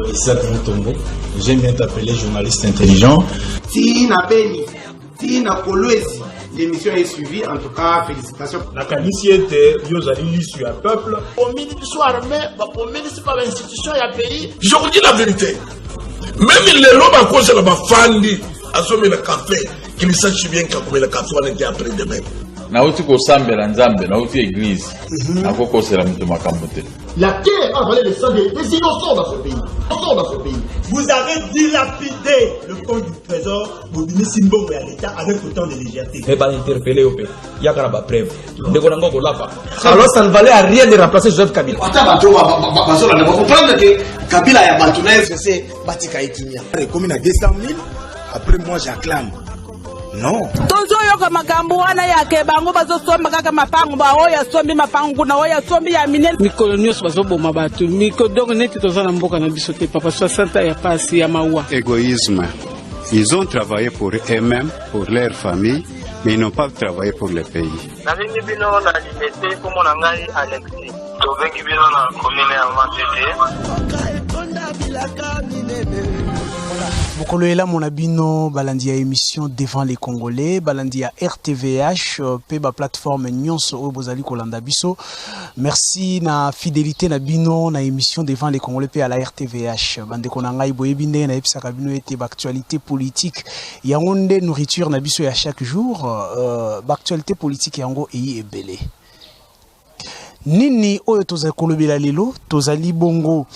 Isaac Mutombo, j'aime bien t'appeler journaliste intelligent. Tina Beni, Tina Kolwezi, l'émission est suivie, en tout cas, félicitations. La qualité était, vous allez lire sur le peuple. Au ministre soit armé, au ministre par l'institution et à pays. Je vous dis la vérité. Même les lobes à cause de la fandi, à ce moment le café, qu'ils sachent bien qu'à le café, on était après demain. Nauti ko sambe la nzambe, nauti église. Akoko c'est la mutuma kambote. La terre a volé le sang des innocents dans ce pays. Vous avez dilapidé le compte du trésor pour donner Simbongo à l'État avec autant de légèreté. Mais pas interpeller au pays. Il y a pas preuve. Alors ça ne valait à rien de remplacer Joseph Kabila. Vous comprendre que Kabila a battu c'est Batika Etimia. Comme il a 200 000, après moi j'acclame. Non. Tozo yoka makambo wana yake bango bazosomba kaka mapango ba oya sombi mapango na oya sombi ya minene mikolo nyos bazoboma batu miko donc neti tozana mboka na biso te papa 60 ya pasi ya mawa. Égoïsme. Ils ont travaillé pour eux-mêmes, pour leur famille, mais ils n'ont pas travaillé pour le pays. Na vingi bino na limité pour mon ngai Alexis. To vingi bino na commune ya Matete. Bokoloela monabino balandi ya émission devant les Congolais, balandi ya RTVH, pe ba plateforme nyonso o bozali kolanda biso. Merci na fidélité na bino na émission devant les Congolais pe à la RTVH. Bande ko na ngai boyebinde na episaka bino ete ba actualité politique yango nde nourriture na biso ya chaque jour, ba actualité politique yango eyi ebele. Nini oyo tozali kolobela lelo, tozali bongo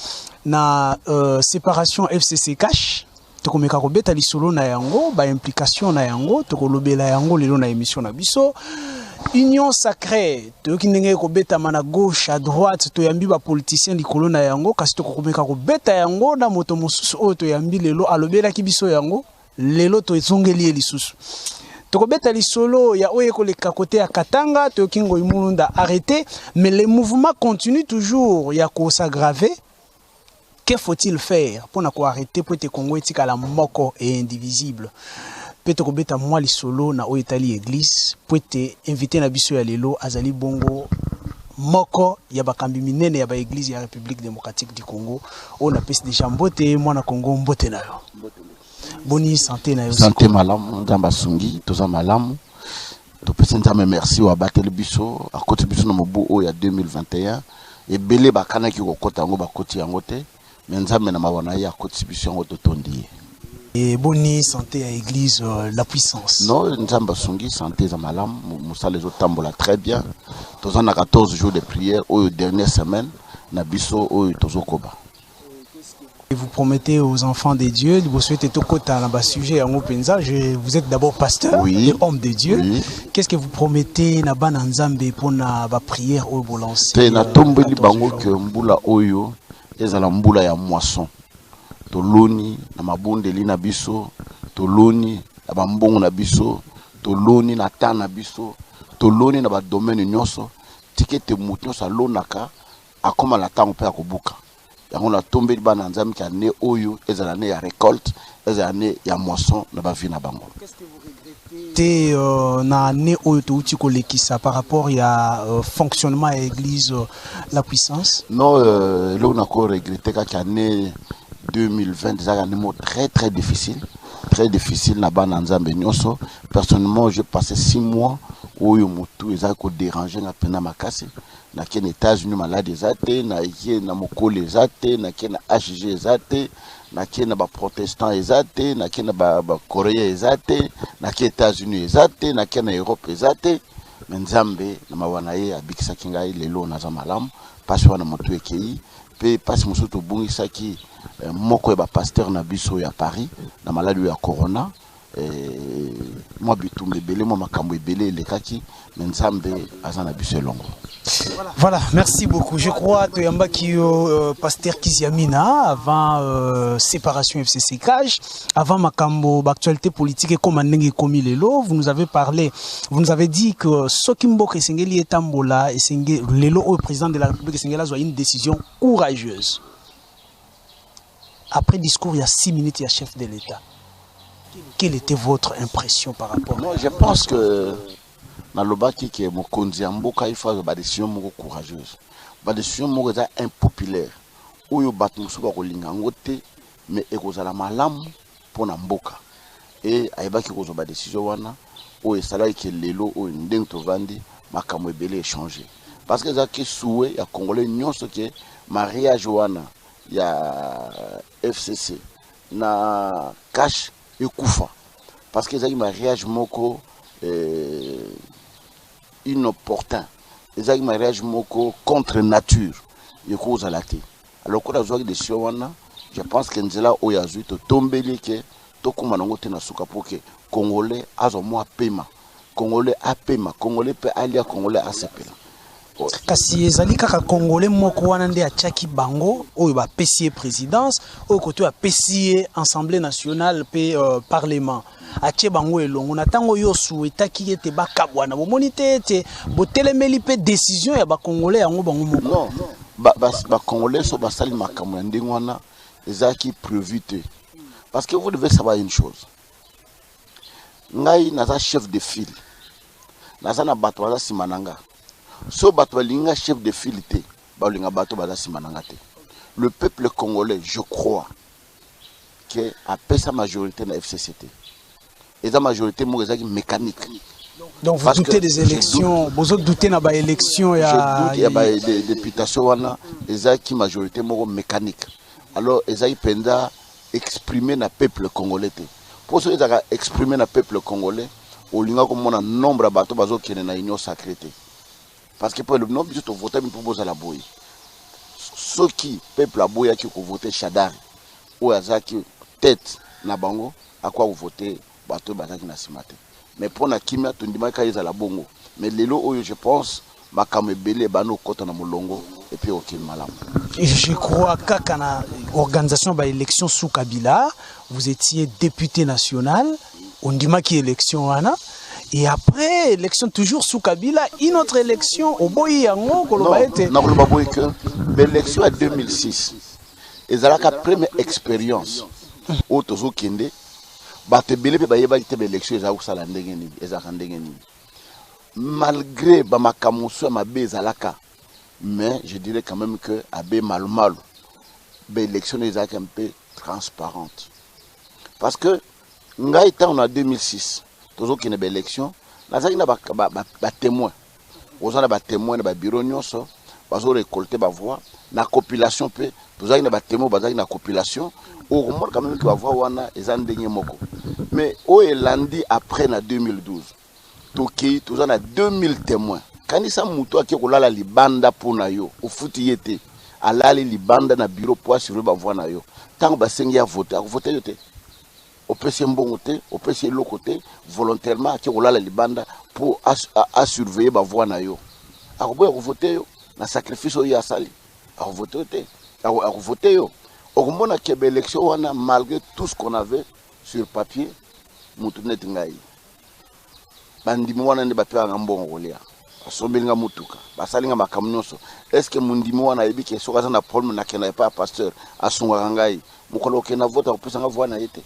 na séparation FCC cash. Tokomeka kobeta lisolo na yango ba implication na yango tokolobela yango lelo na émission na biso union sacrée toyoki ndenge kobeta mana gauche à droite toyambi ba politicien likolo na yango kasi tokomeka kobeta yango na moto mosusu oyo toyambi lelo alobela ki biso yango lelo tozongeli lisusu tokobeta lisolo ya oye koleka côté ya Katanga toyoki ngo imunda arrêté mais les mouvements continuent toujours ya ko s'aggraver. Que faut-il faire pour arrêter pour te Congo etika la moko et indivisible? Peut-être que beta moi li solo na oitali église pour te inviter na biso ya lelo azali bongo moko ya bakambi minene ya ba église ya République démocratique du Congo on a pesi déjà mbote moi na Congo mbote na yo. Boni santé na yo. Santé malamu ndamba sungi toza malamu. To pesi nzambe merci wa bateli biso a côté biso na mobu o ya 2021 et belé bakana ki ko kota ngo bakoti yango te. Et boni santé à l'église, la puissance. Non, Nzamba Sungi, santé à malam, Moussa les autres tambola très bien. Tous on a 14 jours de prière, aux dernières semaines, Nabiso, aux Tozokoba. Et vous promettez aux enfants de Dieu, vous souhaitez tout côté dans le sujet en Openza, vous êtes d'abord pasteur, oui, et homme de Dieu. Oui. Qu'est-ce que vous promettez na ban Nzambe pour na ba prière au bolance? Na tombeli bango que mbula oyo ezala mbula ya moisson. Toloni na mabondeli na biso, toloni na bambongo na biso, toloni na ta na biso, toloni na ba domaine nyonso, tikete mutu sa lonaka akoma la tango pe akobuka. Yango na tombeli bana Nzambe ki ane oyo ezala ne ya récolte, ezala ne ya moisson na ba vie na bango. Qu'est-ce que vous regrettez na ne oyo to uti kolekisa par rapport ya fonctionnement à l'église la puissance? Non, là on a encore regretté qu'à l'année 2020 c'est un mot très difficile na bana Nzambe nyonso. Personnellement, j'ai passé 6 mois où yo mutu ezaka ko déranger na pena makasi na ken États-Unis malade ezate na yé na mokole ezate na ken HG ezate na ken ba protestant ezate na ken ba coréen ezate na ken États-Unis ezate na ken Europe ezate Nzambe na mawana ye abikisa kingai lelo na za malamu pasi wana motu ekei pe pasi mosuto bungisa ki moko ba pasteur na biso ya Paris na maladi ya corona moi bitumbe belé moi makambo belé le kaki Nzambe azana biso longo. Voilà, merci beaucoup. Je crois que Yamba Kio, pasteur Kiziamina, avant séparation FCC Cage, avant Makambo, actualité politique et comme Komi Lelo, vous nous avez parlé, vous nous avez dit que Sokimbo Kesengeli et Tambola et Lelo, au président de la République Sengela, a une décision courageuse. Après discours, il y a 6 minutes, il y a chef de l'État. Quelle était votre impression par rapport à... Non, je pense que dans le bas qui est mon konzi amboka il faut des décisions courageuses, des décisions impopulaires. oyo bato mosusu bakolinga yango te mais ekozala malamu mpona mboka e ayebaki kozwa décision wana oyo esalaki ke lelo oyo ndenge tovandi makambo ebele échanger parce que ezalaki souhait ya congolais nyonso ke mariage wana ya FCC na cash ekufa parce que ezalaki mariage moko inopportun ezalaki mariage moko contre nature ekozala te alors ko nazwaki décision wana je pense que nzela oyo azwi totombeli ke tokóma nango te na suka po ke congolais azwa mwa pema congolais apema congolais mpe alia congolais asepela kasi ezali kaka congolais moko wana nde atiaki bango oyo bapesi ye présidence oyo kote oyo apesi ye assemblée nationale mpe parlement atie bango elongo na ntango oyo osuetaki ete bakabwana bomoni te ete botelemeli mpe décision ya bacongolais yango bango moko bacongolais so basali makambo ya ndenge wana ezalaki prévu te parce que vous devez savoir une chose ngai naza chef de file naza na bato baza nsima na nga so bato balinga chef de file te balinga bato baza nsima na nga te le peuple congolais je crois que apesa majorité na FCCT eza majorité moko ezalaki mécanique. Donc vous doutez des élections, vous doutez na ba élection ya je doute ya des députation wana ezalaki majorité moko mécanique. Alors ezalaki penda exprimer na peuple congolais te. Pour ceux qui ont exprimé na peuple congolais, au lieu de nombre de bateaux bazo qui na union sacrée. Parce que pour le nombre de voter mais pour poser la boue. Ceux qui peuple aboya qui ont voté Chadar ou azaki tête na bango à quoi vous votez bateau bazaki na simate. Mais pour na kimia tundima ka za la bongo. Mais lelo oyo je pense makame belé bano kota na molongo et puis aucun malamu. Je crois qu'à la organisation de l'élection sous Kabila, vous étiez député national, on dit qui élection wana, et après élection toujours sous Kabila, une autre élection au Boyango, non, que l'élection en 2006, et c'est la première expérience au Tozo Kende, batte belé pe baye ba l'élection za usala ndengeni, ezaka ndengeni. Malgré bamakamuso mabe zalaka. Mais je dirais quand même que Abbé Malmal, l'élection est un peu transparente. Parce que, on a 2006, toujours qu'il y a une élection, on a des témoins. On a des témoins, des bureaux, on a récolté des voix, la compilation, on a des témoins, on a une compilation, on a quand même que la voix, on a des moko. Mais, où est lundi après, en 2012, Toki, on a 2000 témoins. Quand il s'est moutou à qui on a la libanda pour nayo, au foot y était, à la libanda na bureau pour assurer la voix nayo. Tant que c'est a voté, à voter yote. Au PC bon côté, au PC l'autre côté, volontairement à qui on a la libanda pour surveiller la voix nayo. À voter yo, na sacrifice yo ya sali. À voter yote, à voter yo. Au moment où il élection, malgré tout ce qu'on avait sur papier, moutou net ngai. Bandimi wana ne bato ya mbongo kolia. Asobelinga mutuka basalinga makamnyoso est-ce que mundimi wana ebiki soka na problème na kena pas pasteur asunga ngai mukolo kena vota opesa nga voix na yete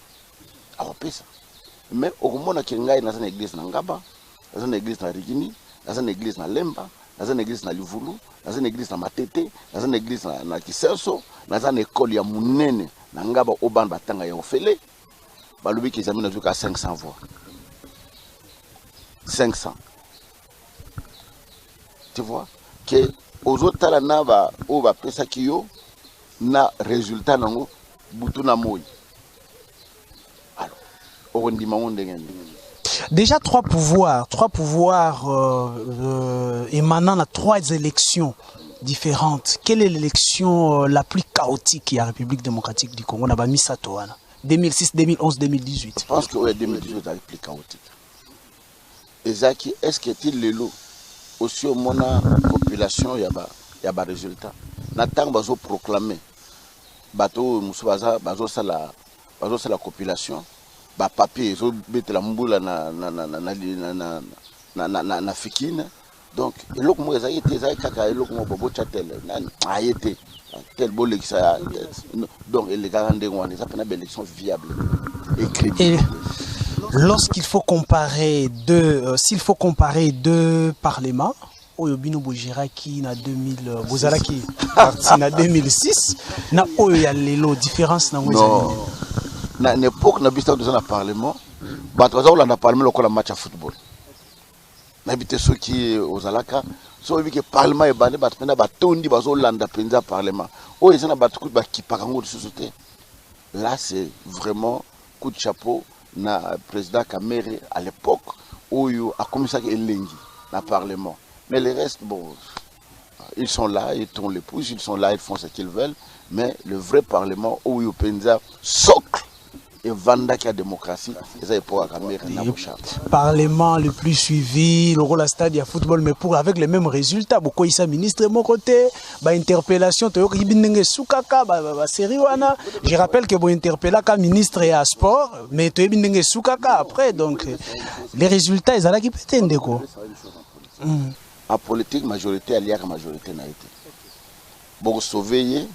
akopesa mais okomona ke ngai na sana église na Ngaba na sana église na Rigini na sana église na Lemba na sana église na Livulu na sana église na Matete na sana église na Kisenso na sana école ya munene na Ngaba oban batanga ya ofele balobi ke zamina zuka 500 voix 500. Tu vois que aux autres talents va on va penser qu'il y a na résultat nango butuna moy. Alors on dit monde déjà trois pouvoirs émanant de trois élections différentes. Quelle est l'élection la plus chaotique de la République démocratique du Congo? On a mis ça 2006, 2011, 2018. Je pense que 2018 est la plus chaotique. Ezaki, est-ce que tu le lot aussi au monde population y a ba résultat n'attend bazo proclamer bateau musubaza bazo sala population ba papier zo bete la mbula na fikine donc eloko mo ezaki te kaka eloko mo bobo chatel nani ayete tel bolek ça donc les garandé ngwana ça pena élection viable et crédible. Lorsqu'il faut comparer s'il faut comparer deux parlements, oyo bino bogéraki na 2000 bozalaki parti na 2006 na oyo ya lelo différence nango ezali na époque na biso dans le parlement bato bazala na parlement lokola match à football na habité ceux qui aux alaka so que parlement et bande bato pena batondi bazolanda penza parlement oyo ezana bato ku bakipaka ngo société là c'est vraiment coup de chapeau na président Kamere à l'époque où il a commencé à élengi dans le Parlement. Mais les restes, bon, ils sont là, ils tournent les pouces, ils sont là, ils font ce qu'ils veulent. Mais le vrai Parlement où il y a socle et vanda qui a démocratie, c'est pour la Kamere. Parlement le plus suivi, le rôle à stade, il y a football, mais pour avec les mêmes résultats. Beaucoup ils ministre de mon côté, interpellation, je rappelle que vous interpellez comme ministre et à sport, mais tu es soukaka après, donc les résultats, ils sont là qui pétent quoi. En politique, majorité, il y a la majorité n'a été. Beaucoup sauver,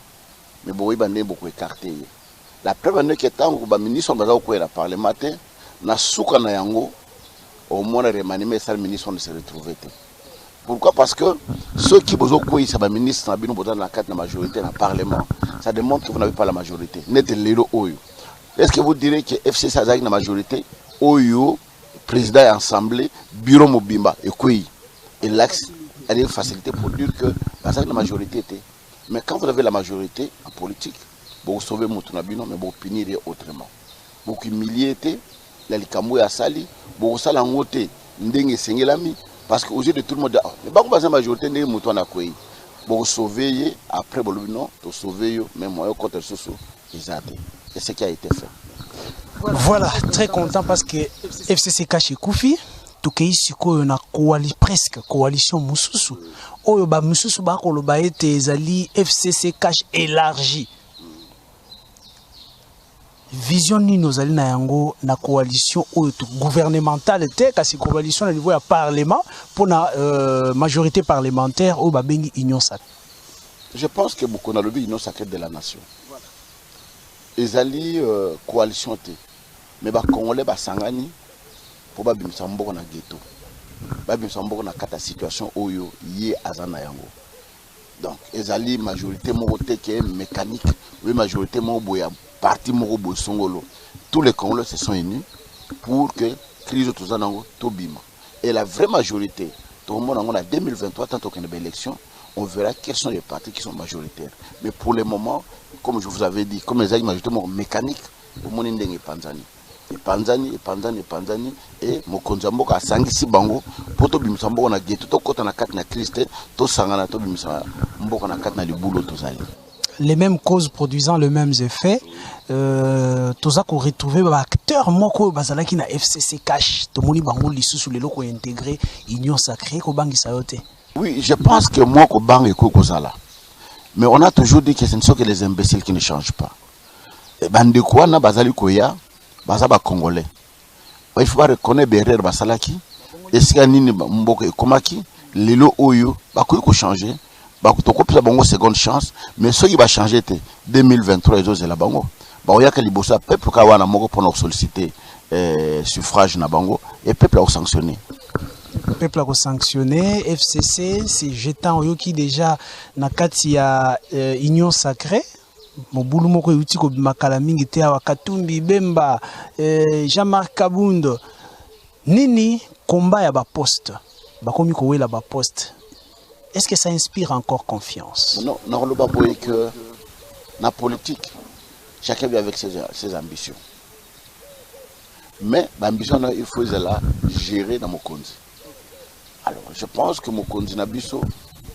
mais beaucoup écarté. La preuve est que tant que le ministre de parlementaire n'a souka na yango au moins remanié ça le ministre ne se retrouver. Pourquoi? Parce que ceux qui besoin quoi ça le ministre dans la carte de majorité dans le parlement, ça démontre que vous n'avez pas la majorité. Net lelo oyo. Est-ce que vous direz que FCC a la majorité oyo président et assemblée bureau mobimba et quoi et l'axe a une facilité pour dire que la majorité était. Mais quand vous avez la majorité en politique, vous sauvez Moutounabino, mais vous punirez autrement. Vous humiliez, la likamou à sali, vous salangote, ndenge sengelami, parce que aujourd'hui tout le monde, mais pas comme la majorité ndenge Moutouna quoi. Vous sauvez après vous non, vous sauvez même moi quand elle se sauve, ils ont et ce qui a été fait. Voilà, très content parce que FCC cache Koufi. Tukei siko na presque coalition mususu oyo ba mususu ba ko loba ete ezali FCC cash élargi vision ni nozali na yango na coalition oyo gouvernementale te kasi coalition na niveau ya parlement pour na majorité parlementaire oyo ba bengi union sacrée. Je pense que beaucoup na lobi union sacrée de la nation ezali coalition te mais ba congolais ba sangani pour ba bimisa mboko na ghetto ba bimisa mboko na kata situation oyo yé azana yango donc ezali majorité moko te ke mécanique oui majorité moko boya parti moko boya songolo tous les congolais se sont unis pour que crise tout ça nango to bima et la vraie majorité tout le monde en 2023 tant qu'on a une élection on verra quels sont les partis qui sont majoritaires mais pour le moment comme je vous avais dit comme les majorité mécanique au monde ndenge panzani Panzani et Mokonzamboka a sangisi bango poto bimsambo na geto to kota na kat na Christ to sangana to bimsa mboka na kat na libulo to zali. Les mêmes causes produisant les mêmes effets toza ko retrouver ba acteur moko bazalaki na FCC cash to moni bango lisusu lelo ko intégrer union sacrée ko bangisa yote. Oui, je pense que moi ko bangi ko kozala. Mais on a toujours dit que ce ne sont que les imbéciles qui ne changent pas. Et bande quoi na bazali koya Bazaba Congolais. Il faut reconnaître Berer Basalaki. Est-ce qu'il y a une mboka ekomaki lelo oyo bakoki ko changer bakutoko pisa bango seconde chance mais ce qui va changer te 2023 ezo la bango ba oya ka libosa peuple ka wana moko pour solliciter suffrage na bango et peuple a sanctionné. Peuple a sanctionné FCC c'est jetant oyo qui déjà na kati ya union sacrée Mobulu moko yuti ko makala mingi te awa Katumbi Bemba Jean-Marc Kabundo nini combat ya ba poste bakomi ko wela ba poste est-ce que ça inspire encore confiance? Non, non le baboy que na politique chacun vit avec ses ambitions mais l'ambition il faut la gérer dans Mokonzi. Alors je pense que Mokonzi Nabiso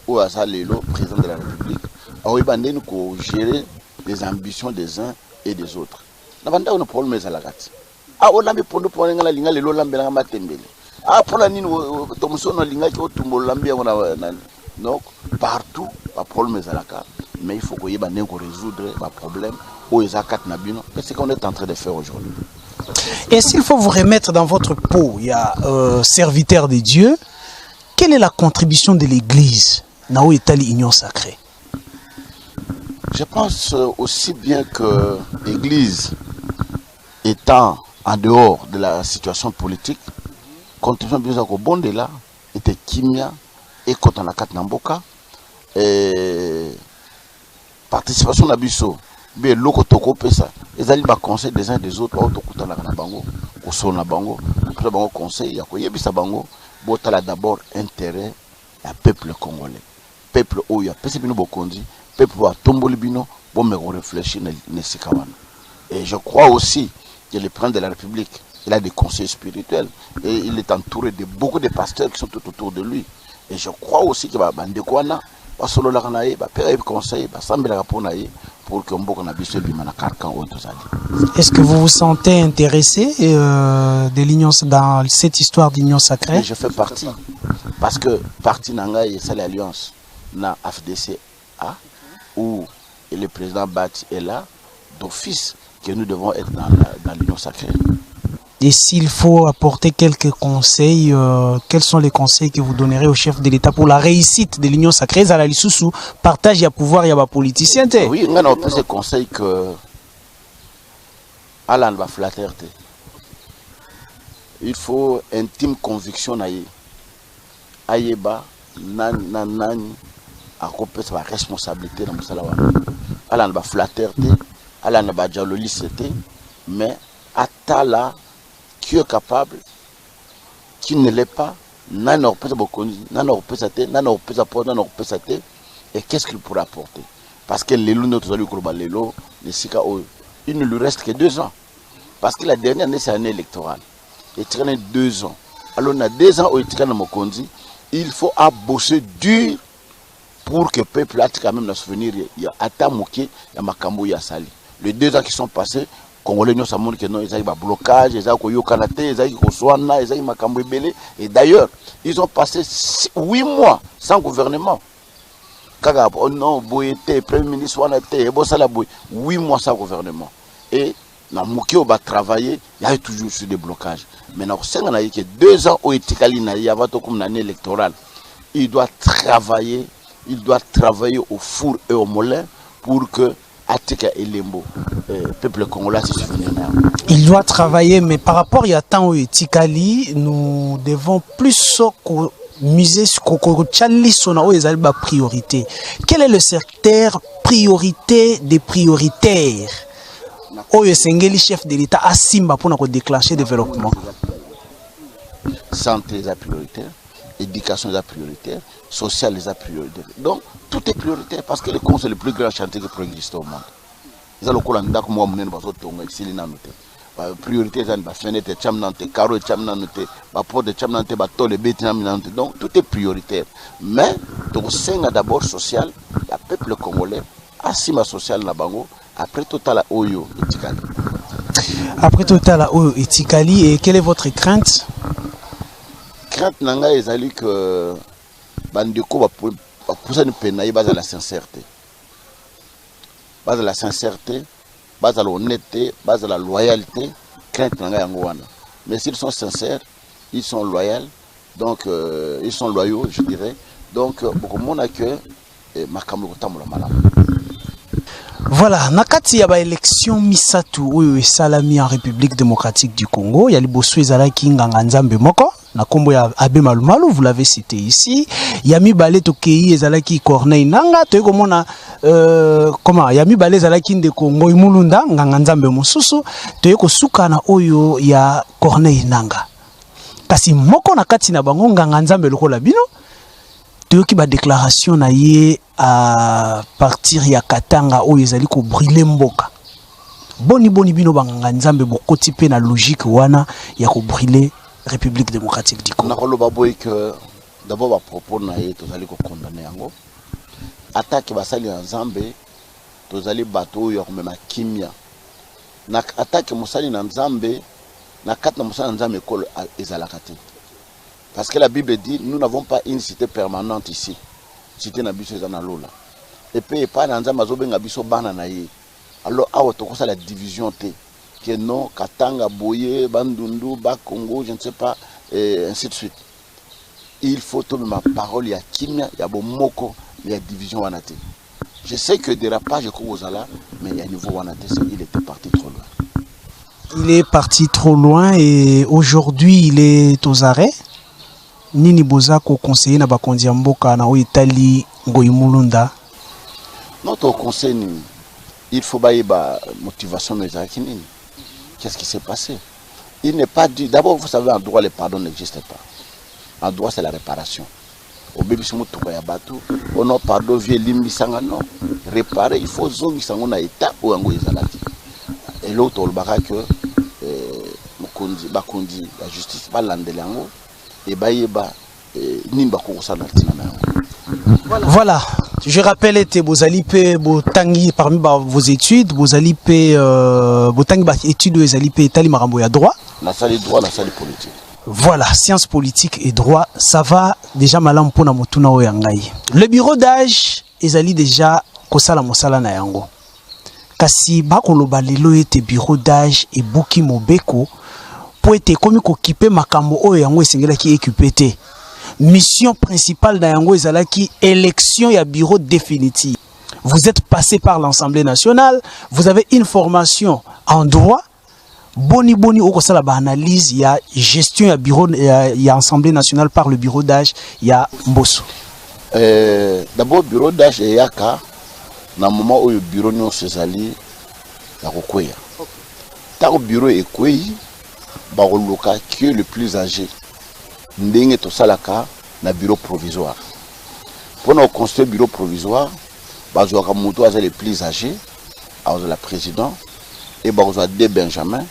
ou Azalelo président de la République a eu ko gérer les ambitions des uns et des autres. Nabanda on problème les alagati. Ah on a mis pour nous pour ngala linga lelo lambela matembele. Ah pour la nini tomuso na linga ki otumbo lambia on donc partout pas problème les alaka mais il faut que yeba neko résoudre ba problème au ezakat nabino et c'est ce qu'on est en train de faire aujourd'hui. Et s'il faut vous remettre dans votre peau, il y a serviteur de Dieu, quelle est la contribution de l'église dans l'union sacrée? Je pense aussi bien que l'Église étant en dehors de la situation politique, contribution bien au bon de là était Kimia et quand on a 4 Namboka, participation na biso, bien loko toko pesa, ils allaient ba conseil des uns des autres, auto kutana na bango, ko sona bango, après bango conseil, ya ko yebisa bango, botala d'abord intérêt ya peuple congolais. Peuple oyo pesa bino bokondi, peuple wa tomboli bino, bon me réfléchir ne sikawana. Et je crois aussi que le président de la République, il a des conseils spirituels et il est entouré de beaucoup de pasteurs qui sont tout autour de lui. Et je crois aussi que Bandekwana va solo la kanaye, va faire des conseils, va sembler la raponaye pour que Mboko na biso bimana karkan o tozali. Est-ce que vous vous sentez intéressé de l'union dans cette histoire d'union sacrée? Je fais partie parce que parti nangaye c'est l'alliance na FDCA où le président Bati est là d'office que nous devons être dans l'union sacrée. Et s'il faut apporter quelques conseils, quels sont les conseils que vous donnerez au chef de l'État pour la réussite de l'union sacrée? Zala Lisusu, partage ya pouvoir, ya ba politicien. Oui, on a ces conseils que Alan va flatter. Il faut intime conviction naïe. Ayeba nan accomplir sa responsabilité dans le salawa. Alan va flatter. Alan va dialolicité, mais Atala qui est capable, qui ne l'est pas, et qu'est-ce qu'il pourra apporter? Parce que il ne lui reste que 2 ans. Parce que la dernière année, c'est l'année électorale. Il y a 2 ans. Alors, on a 2 ans où il faut bosser dur pour que le peuple ait quand même le souvenir. Il y a Atamuke, il y a Makambo, il y a Sali. Les 2 ans qui sont passés, Congolais nous savons que non, ils ont un blocage, ils ont un Kanate, ils ont un Soana, ils ont un Makambo Ebele. Et d'ailleurs, ils ont passé 8 mois sans gouvernement. Kagab, oh non, Boyete, Premier ministre, Wanate, Ebosala Boy, 8 mois sans gouvernement. Et dans Mouké, on va travailler, il y a toujours eu des blocages. Maintenant, on a eu que 2 ans au Etikali, il y a une année électorale. Il doit travailler au four et au moulin pour que Atika et Lembo, peuple congolais, se souviennent. Il doit travailler, mais par rapport à temps au Etikali, nous devons plus miser sur la priorité. Quel est le secteur priorité des prioritaires? Oyo Sengeli, chef de l'État, à Simba pour déclencher le développement. Santé est prioritaire, éducation est prioritaire, social est prioritaire. Donc, tout est prioritaire parce que le Congo, c'est le plus grand chantier qui peut exister au monde. Ils ont le Kolanda comme moi, la priorité, c'est la fenêtre, les carreaux, la porte, les bêtes. Donc, tout est prioritaire. Mais, d'abord social, le peuple congolais, Asima social, après Total Oyo Etikali. Après Total Oyo Etikali, et quelle est votre crainte? Crainte nanga ezali que bandeko va pousser une peine à la sincérité. Base à la sincérité, base à l'honnêteté, base à la loyauté, crainte nanga yangoana. Mais s'ils sont sincères, ils sont loyaux, donc ils sont loyaux, je dirais. Donc beaucoup de monde a que makambo kotambola malamu. Voilà, nakati ya ba élection misatu oyo esalami en République démocratique du Congo, ya liboso ezalaki nganga nzambe moko na kombo ya Abbé Malumalu, vous l'avez cité ici. Yami Balé Tokei ezalaki Corneille Nanga, toyeko mona comment Yami Balé ezalaki ndeko Ngoi Mulunda nganga nzambe mosusu, toyeko suka na oyo ya Corneille Nanga. Kasi moko nakati na bango nganga nzambe lokola bino toyoki ba déclaration na ye à partir ya Katanga oyo ezali ko brûler mboka. Boni bino banganga nzambe bokoti pe na logique wana ya ko brûler République démocratique du Congo. Nakolo baboy que d'abord ba propos na ye tozali ko condamner yango. Attaque basali ya nzambe tozali bato yo komema kimia. Na attaque musali na nzambe na kat na musali na nzambe ekolo ezalaka te. Parce que la Bible dit, nous n'avons pas une cité permanente ici. Cité Nabiso Zanalola. Et puis, pas dans un Nabiso Bananaye. Alors, à la division T. Que non, Katanga, Boye, Bandundu, Bakongo, je ne sais pas, et ainsi de suite. Il faut tomber ma parole, il y a Kimia, il y a Bomoko, il y a division Wanate. Je sais que dérapage est là, mais il y a un niveau Wanate, il était parti trop loin. Il est parti trop loin et aujourd'hui, il est aux arrêts. nini boza ko conseiller na bakonzi ya mboka na Itali Ngoi Mulunda? Notre conseil, il faut bailler la motivation de Zakinin. Qu'est-ce qui s'est passé? Il n'est pas dit. D'abord, vous savez, en droit, le pardon n'existe pas. En droit, c'est la réparation. Au bébé, si vous avez bateau, on a pardon, vieux limbi sanga non. Réparer, il faut zongi sango na état ou en goizalati. Et l'autre, on va que bakondi la justice, pas l'andelango, et bailler nimba kousana tinana. Voilà, je rappelle que vous allez payer parmi vos études, vous allez payer études, vous allez payer tali marambo ya droit. La salle droit, la salle politique. Voilà, sciences politiques et droit, ça va déjà malam pona motuna o yangai. Le bureau d'âge, ils allaient déjà kosala mosala na yango. Kasi bakoloba lelo ete bureau d'âge et Buki Mobeko pour être comme occupé makambo o yango esengela ki équipé te. Mission principale d'Ayango Ezalaki, élection et bureau définitif. Vous êtes passé par l'Assemblée nationale, vous avez une formation en droit, boni au kosa la analyse, il y a gestion, il y a Assemblée nationale par le bureau d'âge, il y a Mbosso. D'abord, bureau d'âge et Yaka, dans le moment où le bureau nous s'est-allé, il y a Rokoya. Tant que le bureau est Kouyi, Baroloka, qui est le plus âgé. Ndenge to salaka na bureau provisoire. Pour nous construire bureau provisoire, bazoaka muto aza les plus âgés, aza la président et bazoa de Benjamin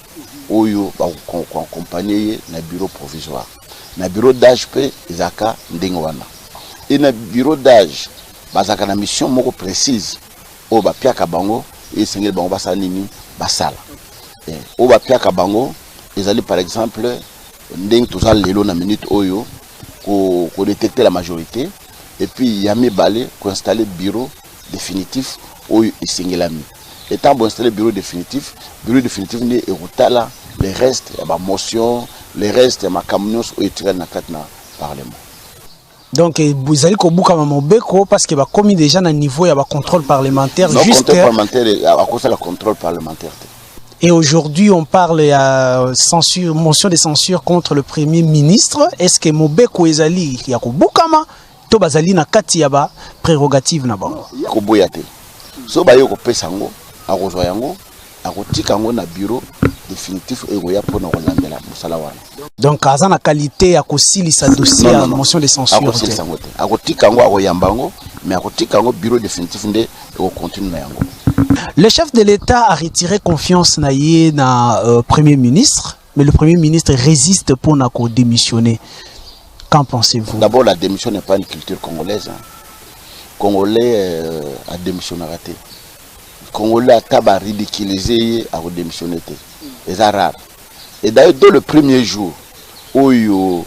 oyo ba accompagner na bureau provisoire. Na bureau d'âge pe izaka ndenge wana. Et na bureau d'âge bazaka na mission moko précise o ba piaka bango et sengel bango basala nini basala. O ba piaka bango ezali par exemple ndeng tout ça lelo na minute oyo ko détecter la majorité et puis yami balé ko installer bureau définitif oyo isingelami étant bon installer bureau définitif ni erutala les restes ba motion les restes ma camions oyo tiré na kat na parlement. Donc vous allez ko buka mobeko parce que ba commis déjà na niveau ya ba contrôle parlementaire non, juste contrôle parlementaire à cause de la contrôle parlementaire. Et aujourd'hui, on parle à censure, motion de censure contre le Premier ministre. Est-ce que Mobeko ezali yako bukama to bazali na kati ya ba prérogative na bango? Ko boyate. So ba yo ko pesango, a kozwa yango, a kotika yango na bureau définitif e goya pona ko lambela musala wana. Donc aza na qualité ya kosilisa dossier à motion de censure. A kotika yango a koyambango, mais a kotika yango bureau définitif nde ko continue na yango. Le chef de l'État a retiré confiance na Premier ministre, mais le Premier ministre résiste pour démissionner. Qu'en pensez-vous? D'abord, la démission n'est pas une culture congolaise. Congolais a démissionné raté. Congolais a ridiculisé à démissionner. C'est rare. Et d'ailleurs, dès le premier jour où le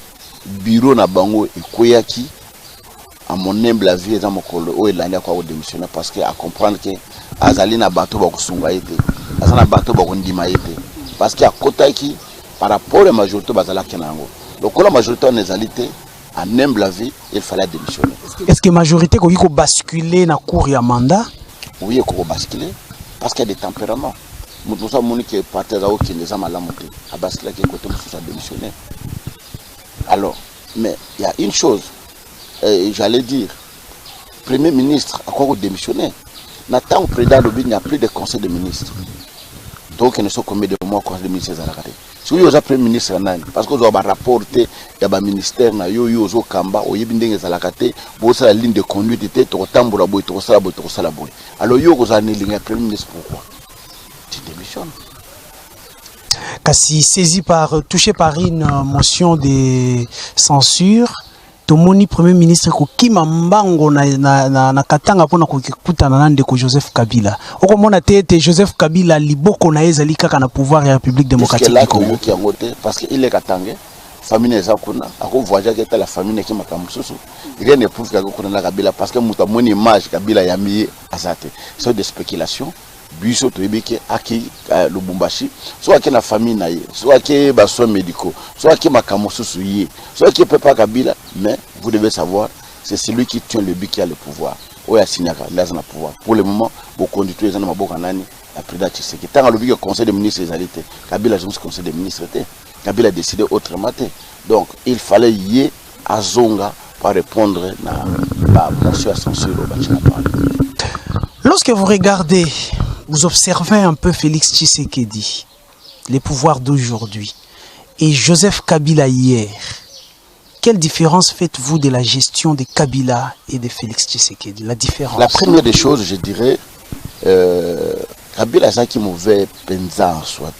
bureau na bango et Koyaki, à mon humble avis, dans mon colo, où il a démissionné parce qu'à comprendre que azali na bateau ba kusunga ete azana bateau ba kondima ete parce que à côté qui par rapport à la majorité bazala kenango donc la majorité en ezalité en humble avis il fallait démissionner. Est-ce que majorité ko basculer na cour ya mandat? Oui, ko basculer parce qu'il y a des tempéraments. Nous sommes monique partir à aucun des amala monter à basculer qui côté nous démissionner. Alors mais il y a une chose j'allais dire Premier ministre a quoi démissionner. Nathan au président Lobi, il n'y a plus de conseil de ministres. Donc, il ne sont combien de mois conseil de ministres à la carte. Si vous avez premier ministre, parce que vous avez rapporté, il y a un ministère, il y a un Kamba, il y a la carte, vous avez la ligne de conduite, il y a un tambour, il y a un alors, vous avez un premier ministre, pourquoi? Tu démissionnes. Kasi touché par une motion de censure, Tomoni Premier ministre ko kima mbango na katanga pona ko kutana na ndeko Joseph Kabila. Okomona tete Joseph Kabila liboko na ezali kaka na pouvoir ya République démocratique du Congo. Parce qu'il est katangé, famille eza kuna, ako voyager que la famille qui makamususu. Rien ne prouve que kuna na Kabila parce que muta moni image Kabila ya mi azate. C'est des spéculations. Biso to ebeke aki Lubumbashi, soit que la famille na ye, soit que ba soins médicaux, soit que makamususu ye, soit que papa Kabila, mais vous devez savoir, c'est celui qui tient le but qui a le pouvoir. Oya Sinyaka, il a le pouvoir. Pour le moment, vous conduisez les maboka nani, la présidente Tshisekedi. Tant que le conseil des ministres les alités, Kabila a conseil des ministres, Kabila a décidé autrement. Donc, il fallait y azonga pour répondre à monsieur Asensio. Lorsque vous regardez, vous observez un peu Félix Tshisekedi, les pouvoirs d'aujourd'hui, et Joseph Kabila hier, quelle différence faites-vous de la gestion de Kabila et de Félix Tshisekedi? La différence. La première des choses, je dirais, Kabila c'est qui mauvais penza en soi,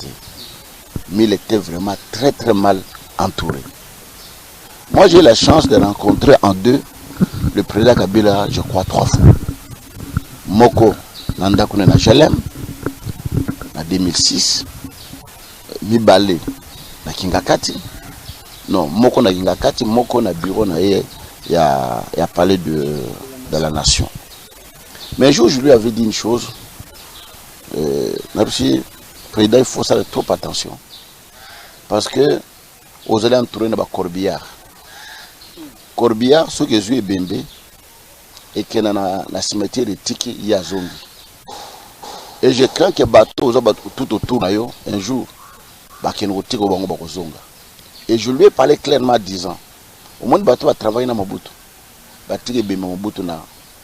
mais il était vraiment très très mal entouré. Moi j'ai eu la chance de rencontrer en deux le président Kabila, je crois 3 fois. Moko Nanda Kunena Jalem en 2006, Mibale na Kingakati, non, Moko na Kingakati, Moko na bureau na ya palais de la nation. Mais un jour je lui avais dit une chose, président, il faut faire trop attention. Parce que vous allez entourer dans Corbillard. Corbillard, ce que je suis bembé, et que dans la cimetière de Tiki, il y a Zongi. Et je crains que bateau tout autour un jour, et je lui ai parlé clairement disant, au moins le bateau va travailler dans Mobutu. Batiki bembé Mobutu na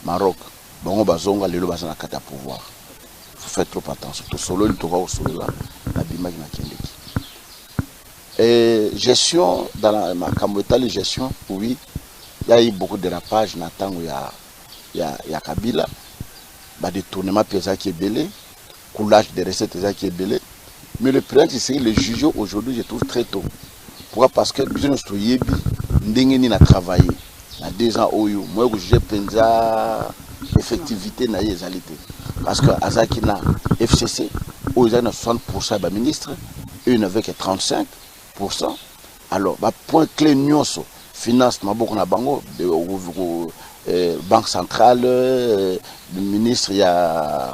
Maroc, bango bazonga lelo bazana kata pouvoir. Faut faire trop attention. Tout solo il trouve au solo là, la bimage na kendeki. Et gestion dans ma camotale gestion, oui, il y a eu beaucoup de dérapage dans temps où il y a Kabila, bah détournement pesant qui est belé, coulage de recettes qui est belé. Mais le président c'est le juge aujourd'hui je trouve très tôt. Pourquoi? Parce que business to yebi ndengeni na travailler. Il y a 2 ans où moi je pensa effectivité na yezalité. Parce que Azaki na FCC où ils ont 60% de ministre, eux n'avaient que 35%. Alors, point clé nyonso finance maboko na bango banque centrale ministre ya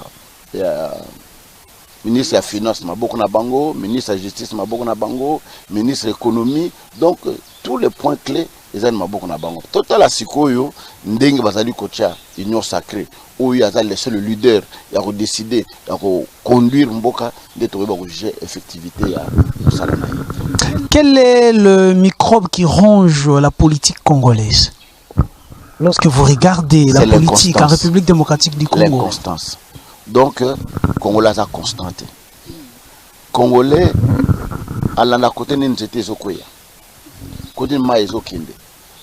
ministre ya finance maboko na bango, ministre de justice maboko na bango, ministre de l'économie, donc tous les points clés ils ont maboko na bango. Total a sikoyo ndenge bazali kocha union sacrée où il y a laissé le leader ya ko décider ya ko conduire mboka de trouver ba juger effectivité ya salama. Quel est le microbe qui ronge la politique congolaise? Lorsque vous regardez la politique en République démocratique du Congo. L'inconstance. Donc, Congolais a constanté. Congolais, à la côté de Nzete côté de Maïzo Kinde.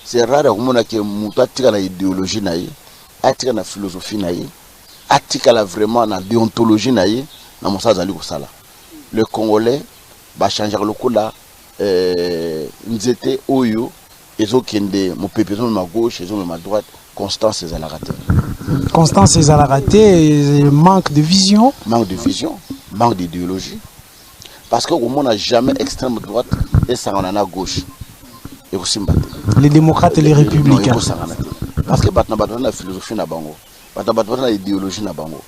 C'est rare que Mouta tire la idéologie, attire la philosophie, attire vraiment la déontologie, le Congolais va changer le coup là. Nzete Oyo, ils ont mon pépé, ma gauche, ils ont ma droite, Constance et Zalaraté. Constance et Zalaraté, manque de vision. Manque de vision, manque d'idéologie. Parce qu'au moins, on n'a jamais extrême droite et ça en a gauche. Et aussi les démocrates et les républicains. Parce que maintenant, on a la philosophie na bango, on a l'idéologie na bango,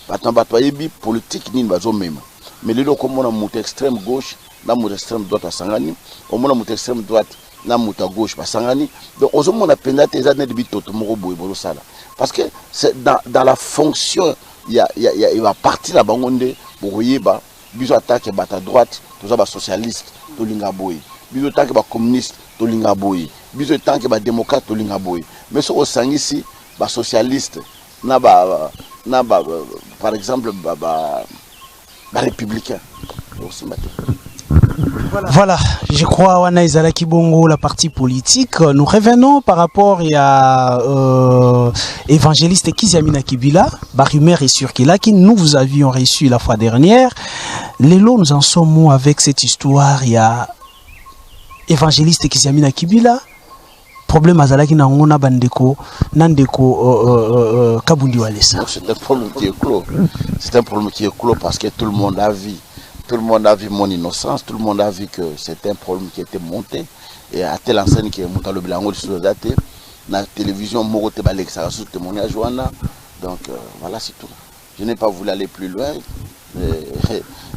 on a la politique ni bazo même. Mais les locaux, on a monté extrême gauche, on a monté extrême droite à Sangani, on a monté extrême droite. Na muta gauche à Sangani, donc aux hommes on a pénétré les années de bitoto morobo et bolosala. Parce que c'est dans la fonction, il va partir la bangonde pour yeba, biso attaque bata droite, tout ça ba socialiste, to lingaboy, biso attaque ba communiste, to lingaboy, biso attaque ba démocrate, to lingaboy. Mais ce au sangisi, ba socialiste, na ba par exemple ba républicain, aussi matin. Voilà, je crois Wana Izalaki Bongo, la partie politique. Nous revenons par rapport à évangéliste Kiziamina Kibila, Barumère et Surkila, qui nous vous avions reçu la fois dernière. Lélo, nous en sommes avec cette histoire. Il y a évangéliste Kiziamina Kibila. Problème Azalaki Nangona Bandeko, Nandeko Kabundi Walesa. C'est un problème qui est clos. C'est un problème qui est clos parce que tout le monde a vu. Tout le monde a vu mon innocence, tout le monde a vu que c'était un problème qui était monté. Et à telle enseigne que Moutalo Bilango sur la télévision, Morote Balek, ça a sous témoignage. Donc voilà, c'est tout. Je n'ai pas voulu aller plus loin.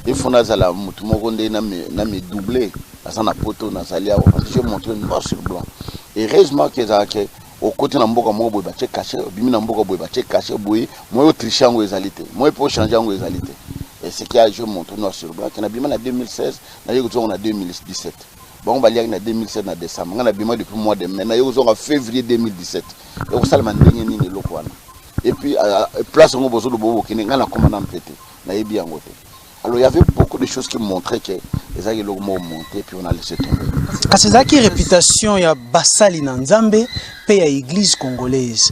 Il faut que la Moutumoronde n'ait doublé. Ça n'a pas poto, je montre noir sur blanc. Et heureusement que au côté de Mboka Mobo, il caché, Bimina Mboka Boy, caché, Boy, moi, tricher en réalité. Moi, pour changer en réalité. Et ce qui a joué mon noir sur blanc, qu'on a bien en 2016, on a 2017. bon bali en 2007 na décembre ngana bima depuis mois de mai na yo en février 2017 et au salman ndenge nini lokwana et puis place ngo bozo bobo kini ngana commandant pété na yebi yango te. Alors il y avait beaucoup de choses qui montraient que les agues l'ont monté puis on a laissé tomber. Parce que qui réputation il y a Bassali Nzambe paye à l'église congolaise.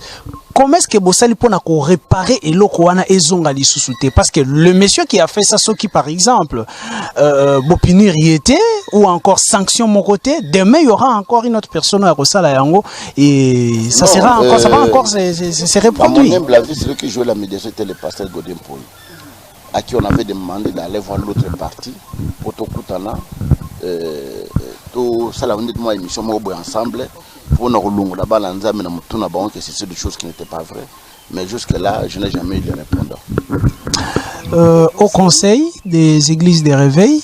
Comment est-ce que Bossali peut réparer et l'okwana et zonga li sous-souté? Parce que le monsieur qui a fait ça, ce qui par exemple Bopinir y était ou encore sanction mon côté, demain il y aura encore une autre personne à Rosala Yango et ça sera encore, ça va encore se reproduire. Mon humble avis, celui qui jouait la médiation était le pasteur Godin Poy, à qui on avait demandé d'aller voir l'autre partie, Otokutana, tout ça, la moi émission ensemble, pour nous rouler là-bas, que c'est des choses qui n'étaient pas vraies. Mais jusque-là, je n'ai jamais eu de répondant. Au Conseil des églises des réveils,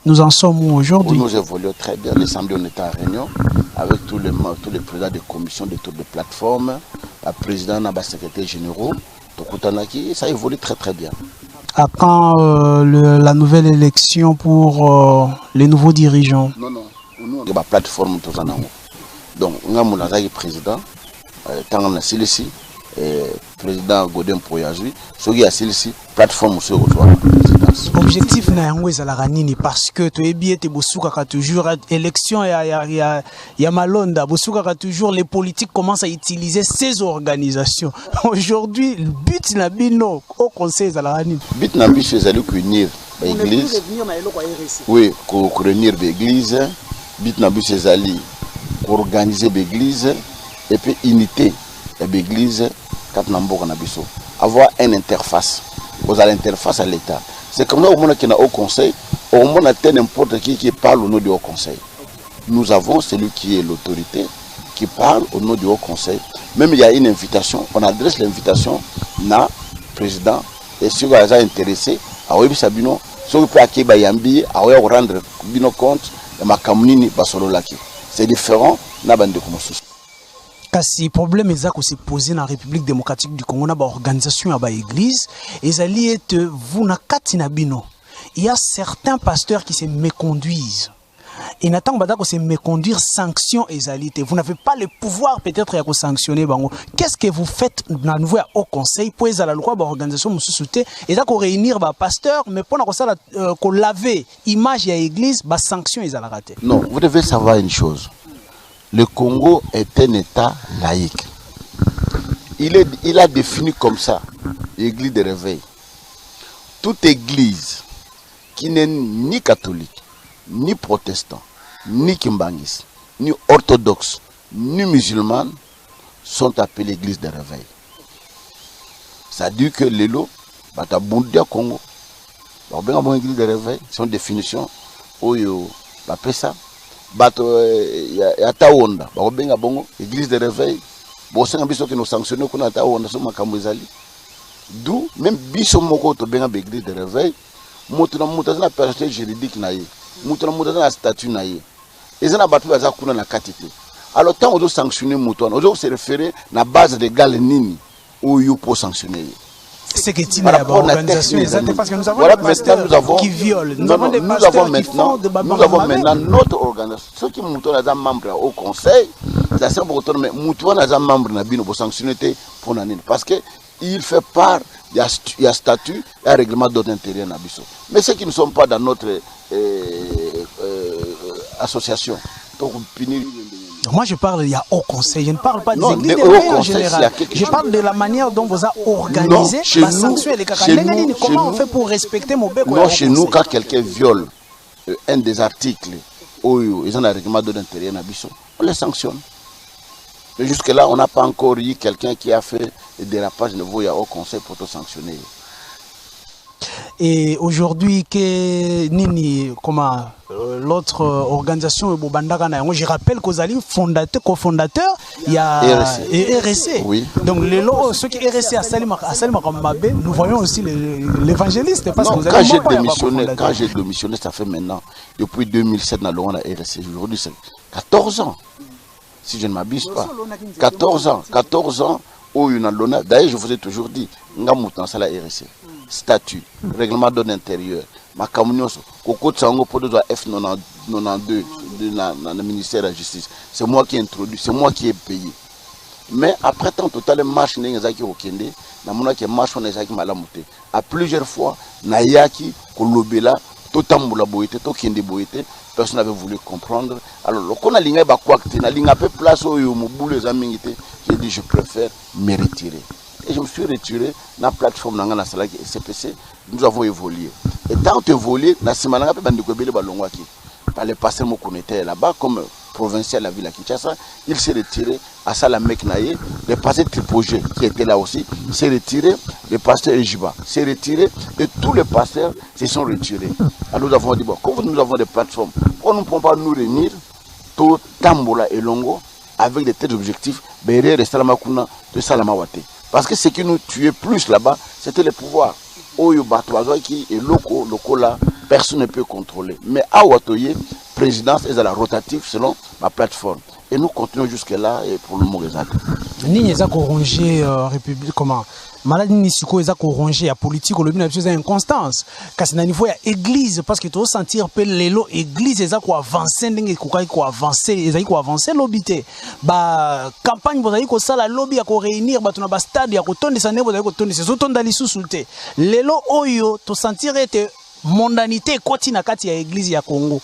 nous en sommes où aujourd'hui? Nous évoluons très bien. Les samedis, on était en réunion avec tous les présidents de commissions, de toutes les plateformes, la présidente, les secrétaires généraux, ça évolue très très bien. À quand la nouvelle élection pour les nouveaux dirigeants? Non, nous, on a la plateforme tous en haut. Donc, nous avons le président, tant que celui-ci, président Godin Poyazui, celui qui a celui-ci, plateforme sur la objectif na yango ezalaka nini parce que to ebi te bosuka toujours élection ya malonda bosuka toujours les politiques commencent à utiliser ces organisations. Aujourd'hui le but na bino au conseil ezalaka nini? But na biso ezali kunir ba église. Oui, ko réunir ba église. But na biso ezali organiser ba église et puis unité ba église kat na mboka na biso. Avoir une interface. Vous avez l'interface à l'État. C'est comme ça au monde qui est au conseil, au monde a n'importe qui parle au nom du haut conseil. Nous avons celui qui est l'autorité, qui parle au nom du haut conseil. Même il y a une invitation, on adresse l'invitation na président et si vous êtes intéressé, à Webi Sabino, si vous pouvez Bayambi, à rendre bino compte de ma communauté basolo laki. C'est différent na bande comme ça. Kasi problème ezako se poser dans la République démocratique du Congo na ba organisation ya ba église ezali et vous na kati na bino. Il y a certains pasteurs qui se méconduisent. Et n'attend pas se méconduire sanction ezalité. Vous n'avez pas le pouvoir peut-être à sanctionner bango. Qu'est-ce que vous faites dans nouveau au conseil pour la loi ba organisation mususuté et ça ko réunir ba pasteur mais pour na ça ko laver image ya église ba sanction ezalaraté. Non, vous devez savoir une chose. Le Congo est un État laïque. Il a défini comme ça l'église de réveil. Toute église qui n'est ni catholique, ni protestant, ni kimbangis, ni orthodoxe, ni musulmane sont appelées église de réveil. Ça dit que les lots, Batabundia Congo, l'église de réveil, c'est une définition, Oyo, ça. Bato ya Taonda, babenga bongo église de réveil, bosenga biso que nous sanctionnons qu'on a Taonda sur makambo ezali. D'où même biso moko to benga église de réveil, moto na personnalité juridique na ye, moto na statut na ye. Ezana bato baza kuna na katite. Alors tant on doit sanctionner moto, on doit se référer na base légale nini ou you pour sanctionner. C'est que tu as organisation parce que nous avons des pasteurs qui violent. Nous avons des pasteurs qui font de nous avons maintenant notre organisation. Ceux qui sont membres au conseil, ça sert pour mais nous sommes membres na bino pour sanctionner pour l'année parce que il fait part il y a statut et règlement d'ordre intérieur na biso. Mais ceux qui ne sont pas dans notre association, donc punir. Moi je parle, il y a au conseil, je ne parle pas des églises en général. Je parle de la manière dont vous avez organisé la sanction et les cacanes. Comment on fait pour respecter mon bec? Non, chez nous, quand quelqu'un viole un des articles, ils ont un règlement de l'intérieur, on les sanctionne. Mais jusque-là, on n'a pas encore eu quelqu'un qui a fait des dérapages niveau au conseil pour te sanctionner. Et aujourd'hui, l'autre organisation, je rappelle qu'aux alliés cofondateurs, il y a RSC. Oui. Donc ceux qui RSC à Salima Mabé, nous voyons aussi l'évangéliste. Quand j'ai démissionné, ça fait maintenant, depuis 2007, dans la RSC, aujourd'hui c'est 14 ans. Si je ne m'abuse pas. 14 ans. D'ailleurs, je vous ai toujours dit, nous avons la RSC. statut, règlement d'ordre intérieur, ma communauté, Coco Tsango pour F92 dans le ministère de la Justice. C'est moi qui ai introduit, c'est moi qui ai payé. Mais après tant total marche n'engaki okende, na mona qui marche on ezaki malamuté. À plusieurs fois, na yaki kolobela totambula boité, tokende boité, personne n'avait voulu comprendre. Alors lorsqu'on a linga ba quoi que na linga peu place oyo mobulu ezamingité, j'ai dit je préfère me retirer. Et je me suis retiré dans la plateforme dans Salaki SPC. Nous avons évolué. Et tant évolué, dans ce moment-là, le pasteur Mokonete là-bas, comme provincial de la ville à Kinshasa, il s'est retiré à Salameknaye. Le pasteur Tripogé, qui était là aussi, s'est retiré. Le pasteur Ejiba s'est retiré. Et tous les pasteurs se sont retirés. Alors nous avons dit, bon, comme nous avons des plateformes, on ne peut pas nous réunir, tout Tambola et Longo, avec des tels objectifs, Béré et Salamakuna de Salamawate. Parce que ce qui nous tuait plus là-bas, c'était le pouvoir. Oyo Batoazo qui est loco là, personne ne peut contrôler. Mais à Ouatoye, présidence est à la rotative selon ma plateforme. Et nous continuons jusque-là et pour le moment exact. Nini eza corronger république comment maladi ni siko eza corronger ya politique le bina c'est inconstance kasi na niveau ya église parce que to sentir pe lelo église eza ko avancer ndenge ko avancer eza ko avancer lobité ba campagne bozali ko sala lobby ya ko réunir ba tuna ba stade ya ko tondisa ne bozali ko tondisa so tonda lisusu te lelo oyo to sentir ete mondanité koti na kati ya église ya Congo.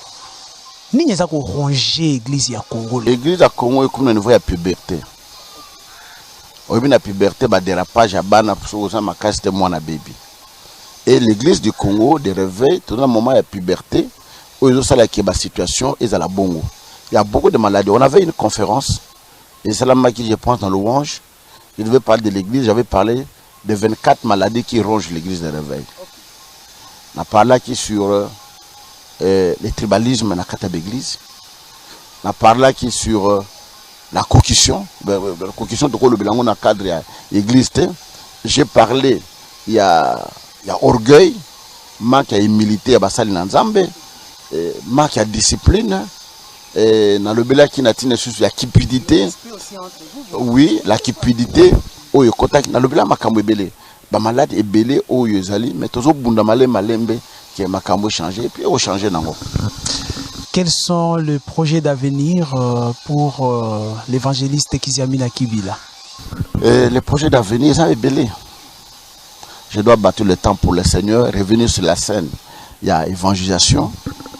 Nini eza ko ronger église ya Congo. L'église ya Congo est comme au niveau ya puberté. Au niveau de la puberté, bah dérapage à bana pour ça ma casse de moi na baby. Et l'église du Congo de réveil tout le moment la puberté où ils ont ça la situation et à la bongo. Il y a beaucoup de maladies. On avait une conférence et c'est là qui je pense dans louange. Je devais parler de l'église, j'avais parlé de 24 maladies qui rongent l'église de réveil. On a parlé qui sur le tribalisme dans la l'église. On a parlé qui sur la coquisson, la coquisson de le bilan dans le cadre de l'église. J'ai parlé, il y a orgueil, manque à humilité à Basali Nanzambe, manque à discipline, dans le bilan qui n'a pas la cupidité. Oui, la cupidité, oh, dans le bilan makambo belé. Ba malade est belé, oh, yozali, mais toujours bunda malé malembe qui est makambo changé, et puis oh, changé nango. Quels sont les projets d'avenir pour l'évangéliste Kiziamina Kibila? Les projets d'avenir, ça est belé. Je dois battre le temps pour le Seigneur, revenir sur la scène. Il y a évangélisation,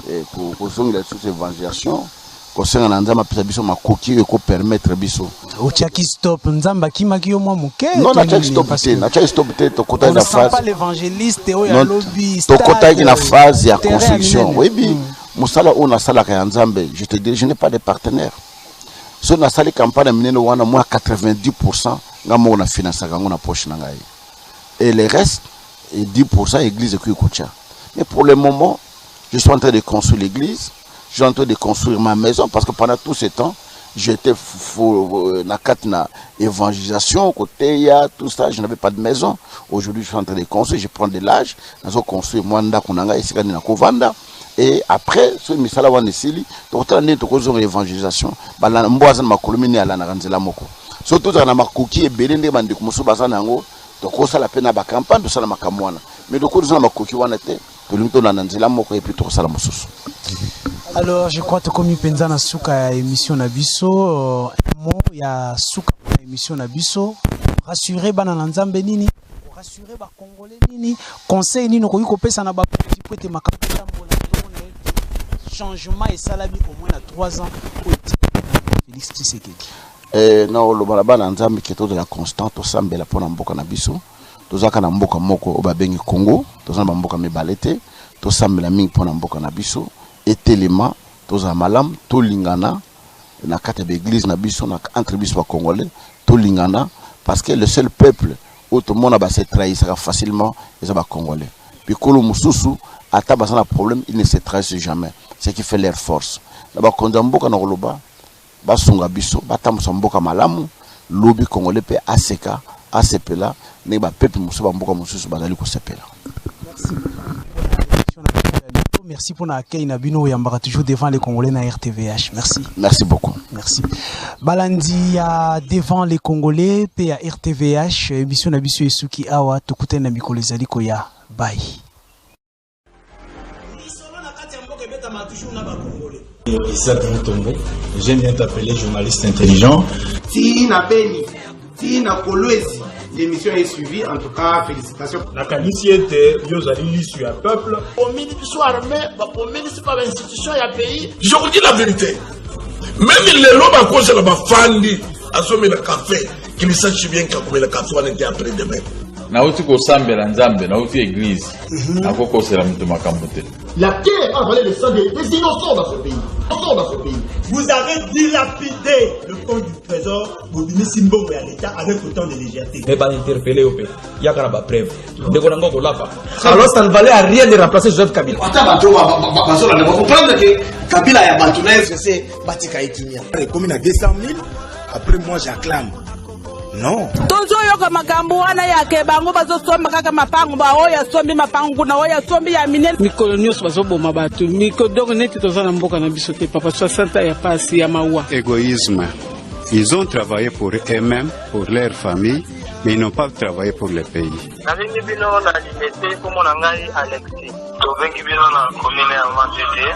et pour cette évangélisation, concernant Nzamba Pisabiso, ma coquille et permettre biso. Otiaki stop Nzamba Kimakio Mouke. Non, n'a pas stop, ton côté de la phase. Pas l'évangéliste, non, ton côté de la phase, il y a construction. Oui, oui. Moussala on a sala Nzambe, je te dis, je n'ai pas de partenaire. Si on a sali campagne wana moi 90% ngamo on a financé ngamo poche nangai. Et le reste 10% église Kuikocha. Mais pour le moment, je suis en train de construire l'église, je suis en train de construire ma maison parce que pendant tout ce temps, j'étais na katna évangélisation côté tout ça, je n'avais pas de maison. Aujourd'hui, je suis en train de construire, je prends de l'âge, je construire moi nda kunanga ici na kovanda. Et après, ce misala wana sili, tokota ne tokozo évangélisation, bala mboza ma kolomini ala na ranzela moko. Surtout na makoki ebele nde bandi kumoso bazana ngo, tokosa la pena ba campagne to sala makamwana. Mais tokozo na makoki wana te, tolinto na ranzela moko et puis tokosala mosusu. Alors, je crois que comme penza na suka émission na biso, un mot ya suka émission na biso, rassurer bana nzambe nini, rassurer ba congolais nini, conseil nini ko yiko pesa na ba pour te makambo changement et salabi au moins à 3 ans Félix Tshisekedi. Non, le balabala nzambe qui est de la constante au sambe la pona mboka na biso. Tozaka na mboka moko obabengi Congo, tozana mboka mebalete, to sambe la mingi pona mboka na biso, etelema, toza malam, to lingana na kata de église na biso na entre biso ba congolais, to lingana parce que le seul peuple où tout le monde va se trahir facilement les congolais. Puis kolo mususu ata basana problème, ils ne se trahissent jamais. Ce qui fait leur force. D'abord, quand on a un basunga biso, batamusa mboka malamu, lobi congolais pe ACK, ACPLA, ne ba peuple musu ba mboka mususu bazali ko sepela. Merci. Merci pour l'accueil Nabino Yambara toujours devant les Congolais na RTVH. Merci. Merci beaucoup. Merci. Balandi ya devant les Congolais pe ya RTVH émission na biso esuki awa tokute na mikolo ezali koya. Bye. Isaac Mutombo, j'aime bien t'appeler journaliste intelligent. Si na Beni, si na Kolwezi, l'émission est suivie. En tout cas, félicitations. La qualité vous allez l'issue à peuple. Au ministre soit armé, au ministre par l'institution et à pays. Je vous dis la vérité. Même les lobes à cause de la fandi, à sommer le café, qu'ils sachent bien qu'à le café, on était après demain. Nauti kosambela nzambe nauti église akokosela mutu makambo te. La terre a volé le sang des innocents dans ce pays. Vous avez dilapidé le compte du trésor Bobini Simbo et à l'État avec autant de légèreté. Mais pas interpellé au pays. Il y a pas preuve. Ndekonango kolapa. Alors ça ne valait à rien de remplacer Joseph Kabila. Bazola ne va comprendre que Kabila ya Batunaise c'est Batika Etimia. Comme il a 200 000, après moi j'acclame. Non. Tozo yoka makambo wana yake bango bazosomba kaka mapango ba oya sombi mapango na oya sombi ya minene mikolo nyonso bazoboma bato mikodongo neti tozana mboka na biso te papa 60 ya pasi ya maua. Égoïsme. Ils ont travaillé pour eux-mêmes, pour leur famille, mais ils n'ont pas travaillé pour le pays. Nalingi bino na limete komo na ngai Alexis. Tobengi bino na commune ya Matete.